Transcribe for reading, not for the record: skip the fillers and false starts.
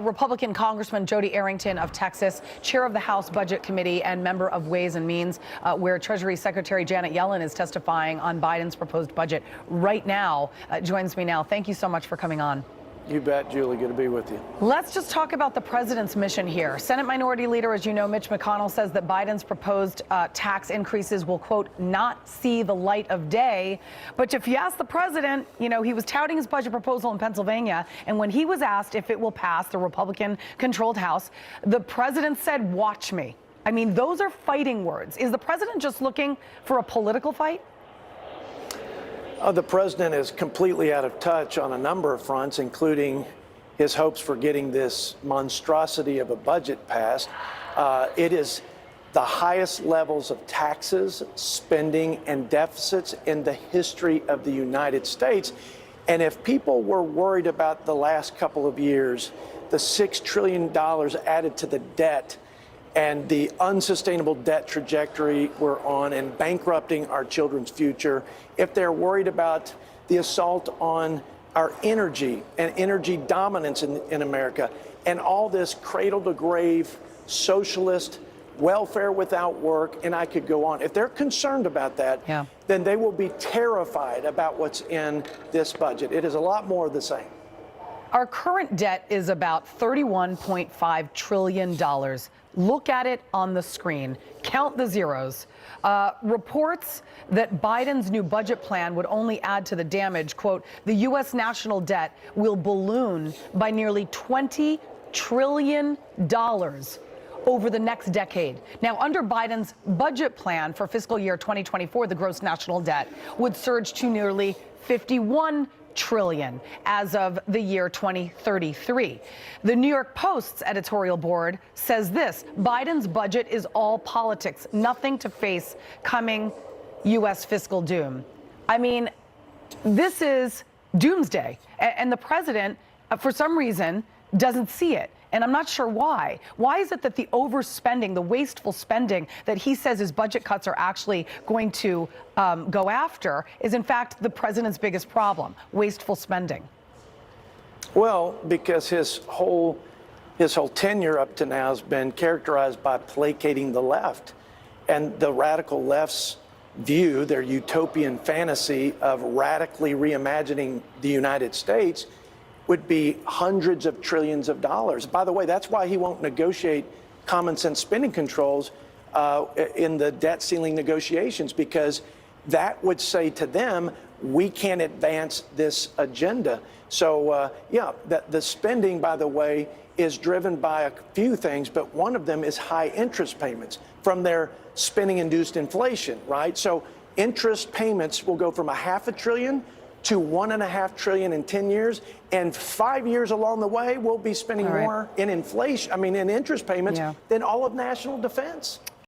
Republican Congressman Jodey Arrington of Texas, chair of the House Budget Committee and member of Ways and Means, where Treasury Secretary Janet Yellen is testifying on Biden's proposed budget right now, joins me now. Thank you so much for coming on. You bet, Julie. Good to be with you. Let's just talk about the president's mission here. Senate Minority Leader, as you know, Mitch McConnell says that Biden's proposed tax increases will, quote, not see the light of day. But if you ask the president, you know, he was touting his budget proposal in Pennsylvania. And when he was asked if it will pass the Republican-controlled House, the president said, watch me. I mean, those are fighting words. Is the president just looking for a political fight? The president is completely out of touch on a number of fronts, including his hopes for getting this monstrosity of a budget passed. It is the highest levels of taxes, spending, and deficits in the history of the United States. And if people were worried about the last couple of years, the $6 trillion added to the debt and the unsustainable debt trajectory we're on and bankrupting our children's future, if they're worried about the assault on our energy and energy dominance in America, and all this cradle-to-grave socialist welfare without work, and I could go on. If they're concerned about that, then they will be terrified about what's in this budget. It is a lot more of the same. Our current debt is about $31.5 trillion. Look at it on the screen. Count the zeros. Reports that Biden's new budget plan would only add to the damage. Quote, the U.S. national debt will balloon by nearly $20 trillion over the next decade. Now, under Biden's budget plan for fiscal year 2024, the gross national debt would surge to nearly $51 trillion as of the year 2033. The New York Post's editorial board says this: Biden's budget is all politics, nothing to face coming U.S. fiscal doom. I mean, this is doomsday, and the president, for some reason, doesn't see it. And I'm not sure why. Why is it that the overspending, the wasteful spending that he says his budget cuts are actually going to go after is in fact the president's biggest problem, wasteful spending? Well, because his whole tenure up to now has been characterized by placating the left, and the radical left's view, their utopian fantasy of radically reimagining the United States, would be hundreds of trillions of dollars. By the way, that's why he won't negotiate common sense spending controls in the debt ceiling negotiations, because that would say to them, we can't advance this agenda. So, the spending, by the way, is driven by a few things, but one of them is high interest payments from their spending-induced inflation, right? So interest payments will go from $500 billion to $1.5 trillion in 10 years, and 5 years along the way, we'll be spending more in inflation, in interest payments than all of national defense.